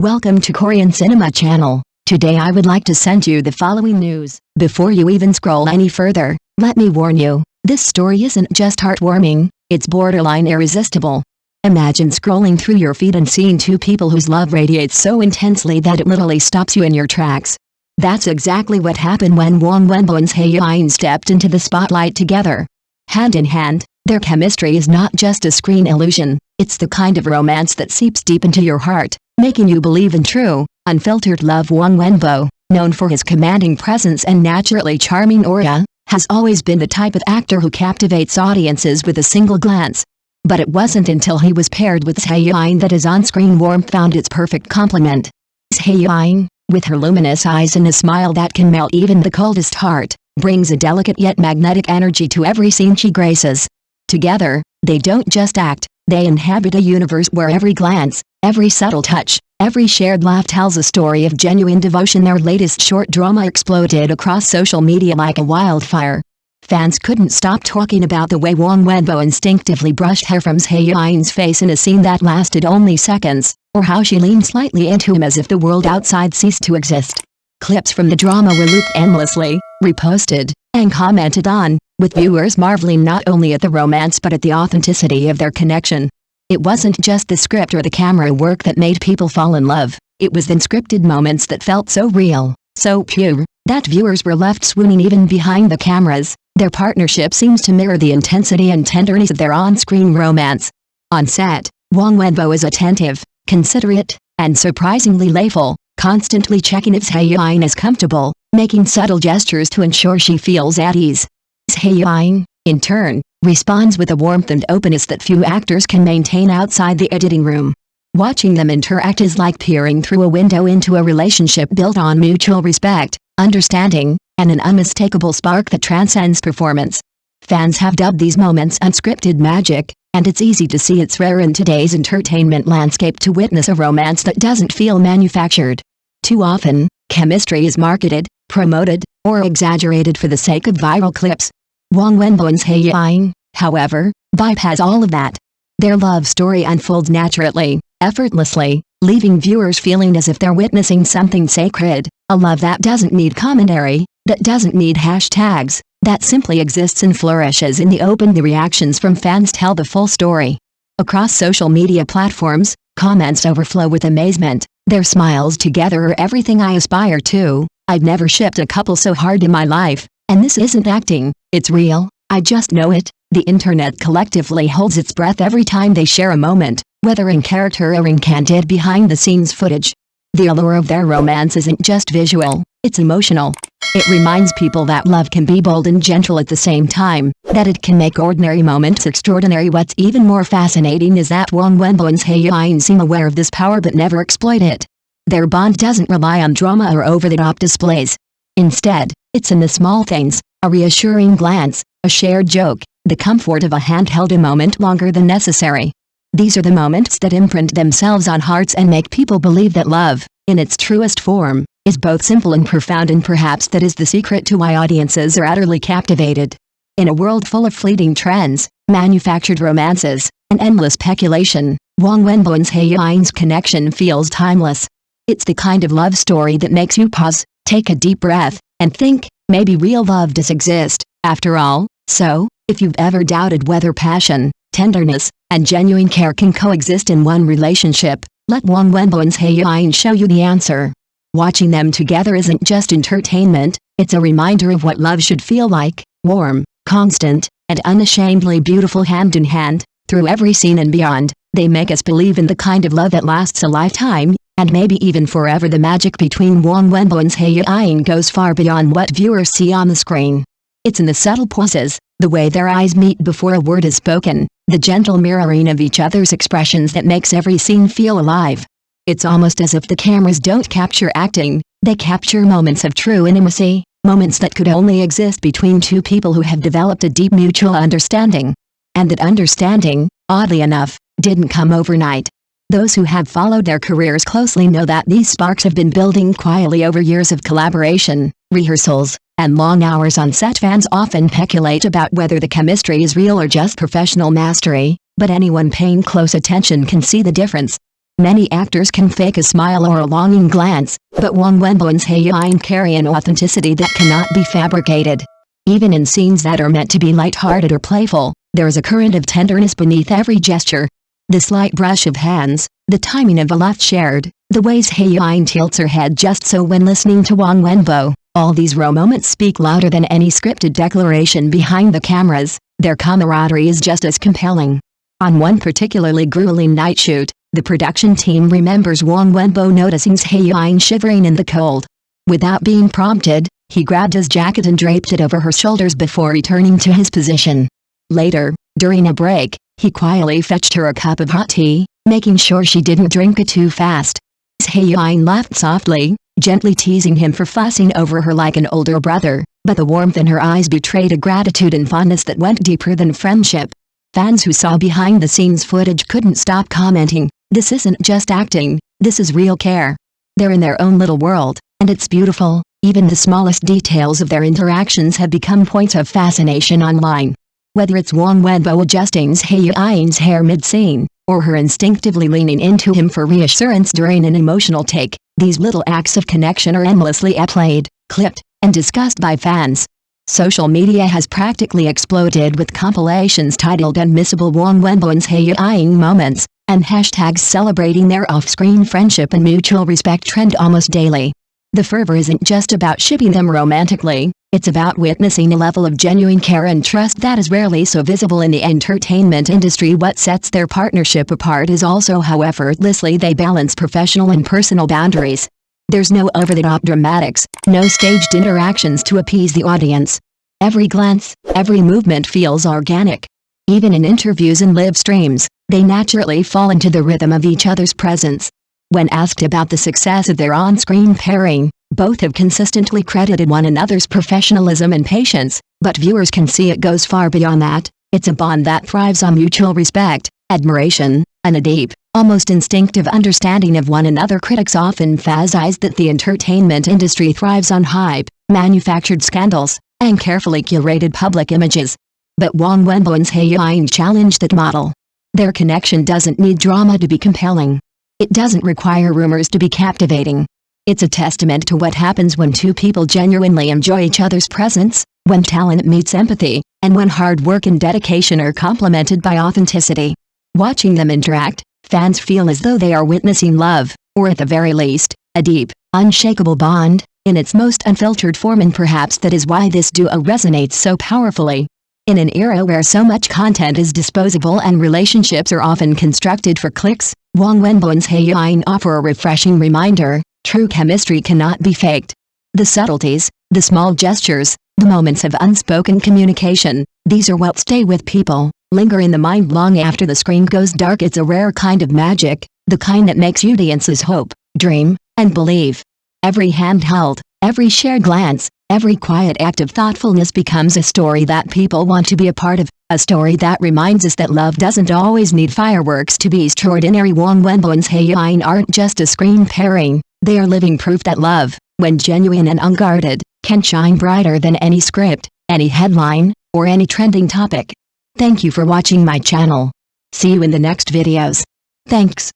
Welcome to Korean Cinema Channel. Today I would like to send you the following news. Before you even scroll any further, let me warn you, this story isn't just heartwarming, it's borderline irresistible. Imagine scrolling through your feed and seeing two people whose love radiates so intensely that it literally stops you in your tracks. That's exactly what happened when Wenbo and Hae-in stepped into the spotlight together. Hand in hand, their chemistry is not just a screen illusion, it's the kind of romance that seeps deep into your heart, making you believe in true, unfiltered love. Wenbo, known for his commanding presence and naturally charming aura, has always been the type of actor who captivates audiences with a single glance. But it wasn't until he was paired with Hae-in that his on-screen warmth found its perfect complement. Hae-in, with her luminous eyes and a smile that can melt even the coldest heart, brings a delicate yet magnetic energy to every scene she graces. Together, they don't just act, they inhabit a universe where every glance, every subtle touch, every shared laugh tells a story of genuine devotion. Their latest short drama exploded across social media like a wildfire. Fans couldn't stop talking about the way Wenbo instinctively brushed hair from Hae-in's face in a scene that lasted only seconds, or how she leaned slightly into him as if the world outside ceased to exist. Clips from the drama were looped endlessly, reposted, and commented on, with viewers marveling not only at the romance but at the authenticity of their connection. It wasn't just the script or the camera work that made people fall in love, it was the unscripted moments that felt so real, so pure, that viewers were left swooning even behind the cameras. Their partnership seems to mirror the intensity and tenderness of their on-screen romance. On set, Wenbo is attentive, considerate, and surprisingly playful, constantly checking if Hae-in is comfortable, making subtle gestures to ensure she feels at ease. Hae-in, in turn, responds with a warmth and openness that few actors can maintain outside the editing room. Watching them interact is like peering through a window into a relationship built on mutual respect, understanding, and an unmistakable spark that transcends performance. Fans have dubbed these moments unscripted magic, and it's easy to see it's rare in today's entertainment landscape to witness a romance that doesn't feel manufactured. Too often, chemistry is marketed, promoted, or exaggerated for the sake of viral clips. Wenbo and Hae-in, however, bypass all of that. Their love story unfolds naturally, effortlessly, leaving viewers feeling as if they're witnessing something sacred, a love that doesn't need commentary, that doesn't need hashtags, that simply exists and flourishes in the open. The reactions from fans tell the full story. Across social media platforms, comments overflow with amazement. Their smiles together are everything I aspire to. I've never shipped a couple so hard in my life, and this isn't acting, it's real, I just know it. The internet collectively holds its breath every time they share a moment, whether in character or in candid behind-the-scenes footage. The allure of their romance isn't just visual, it's emotional. It reminds people that love can be bold and gentle at the same time, that it can make ordinary moments extraordinary. What's even more fascinating is that Wenbo and Hae-in seem aware of this power but never exploit it. Their bond doesn't rely on drama or over-the-top displays. Instead, it's in the small things, a reassuring glance, a shared joke, the comfort of a hand held a moment longer than necessary. These are the moments that imprint themselves on hearts and make people believe that love, in its truest form, is both simple and profound, and perhaps that is the secret to why audiences are utterly captivated. In a world full of fleeting trends, manufactured romances, and endless speculation, Wenbo and Hae-in's connection feels timeless. It's the kind of love story that makes you pause, take a deep breath, and think, maybe real love does exist, after all. So, if you've ever doubted whether passion, tenderness, and genuine care can coexist in one relationship, let Wenbo and Hae-in show you the answer. Watching them together isn't just entertainment, it's a reminder of what love should feel like, warm, constant, and unashamedly beautiful. Hand in hand, through every scene and beyond, they make us believe in the kind of love that lasts a lifetime, and maybe even forever. The magic between Wenbo and Hae-in goes far beyond what viewers see on the screen. It's in the subtle pauses, the way their eyes meet before a word is spoken, the gentle mirroring of each other's expressions that makes every scene feel alive. It's almost as if the cameras don't capture acting, they capture moments of true intimacy, moments that could only exist between two people who have developed a deep mutual understanding. And that understanding, oddly enough, didn't come overnight. Those who have followed their careers closely know that these sparks have been building quietly over years of collaboration, rehearsals, and long hours on set. Fans often speculate about whether the chemistry is real or just professional mastery, but anyone paying close attention can see the difference. Many actors can fake a smile or a longing glance, but Wang Wenbo and Hae-in carry an authenticity that cannot be fabricated. Even in scenes that are meant to be light-hearted or playful, there is a current of tenderness beneath every gesture. The slight brush of hands, the timing of a laugh shared, the ways Hae-in tilts her head just so when listening to Wang Wenbo, all these raw moments speak louder than any scripted declaration behind the cameras. Their camaraderie is just as compelling. On one particularly grueling night shoot, the production team remembers Wang Wenbo noticing Hae-in shivering in the cold. Without being prompted, he grabbed his jacket and draped it over her shoulders before returning to his position. Later, during a break, he quietly fetched her a cup of hot tea, making sure she didn't drink it too fast. Hae-in laughed softly, gently teasing him for fussing over her like an older brother, but the warmth in her eyes betrayed a gratitude and fondness that went deeper than friendship. Fans who saw behind-the-scenes footage couldn't stop commenting, "This isn't just acting, this is real care." They're in their own little world, and it's beautiful. Even the smallest details of their interactions have become points of fascination online. Whether it's Wang Wenbo adjusting Hae-in's hair mid-scene, or her instinctively leaning into him for reassurance during an emotional take, these little acts of connection are endlessly played, clipped, and discussed by fans. Social media has practically exploded with compilations titled Unmissable Wang Wenbo and Hae-in Moments, and hashtags celebrating their off-screen friendship and mutual respect trend almost daily. The fervor isn't just about shipping them romantically, it's about witnessing a level of genuine care and trust that is rarely so visible in the entertainment industry. What sets their partnership apart is also how effortlessly they balance professional and personal boundaries. There's no over-the-top dramatics, no staged interactions to appease the audience. Every glance, every movement feels organic. Even in interviews and live streams, they naturally fall into the rhythm of each other's presence. When asked about the success of their on-screen pairing, both have consistently credited one another's professionalism and patience, but viewers can see it goes far beyond that. It's a bond that thrives on mutual respect, admiration, and a deep, almost instinctive understanding of one another. Critics often emphasize that the entertainment industry thrives on hype, manufactured scandals, and carefully curated public images. But Wang Wenbo and Hae-in challenge that model. Their connection doesn't need drama to be compelling. It doesn't require rumors to be captivating. It's a testament to what happens when two people genuinely enjoy each other's presence, when talent meets empathy, and when hard work and dedication are complemented by authenticity. Watching them interact, fans feel as though they are witnessing love, or at the very least, a deep, unshakable bond, in its most unfiltered form, and perhaps that is why this duo resonates so powerfully. In an era where so much content is disposable and relationships are often constructed for clicks, Wang Wenbo and Hae-in offer a refreshing reminder: true chemistry cannot be faked. The subtleties, the small gestures, the moments of unspoken communication, these are what stay with people, linger in the mind long after the screen goes dark. It's a rare kind of magic, the kind that makes audiences hope, dream, and believe. Every hand held, every shared glance, every quiet act of thoughtfulness becomes a story that people want to be a part of, a story that reminds us that love doesn't always need fireworks to be extraordinary. Wang Wenbo and Hae-in aren't just a screen pairing, they are living proof that love, when genuine and unguarded, can shine brighter than any script, any headline, or any trending topic. Thank you for watching my channel. See you in the next videos. Thanks.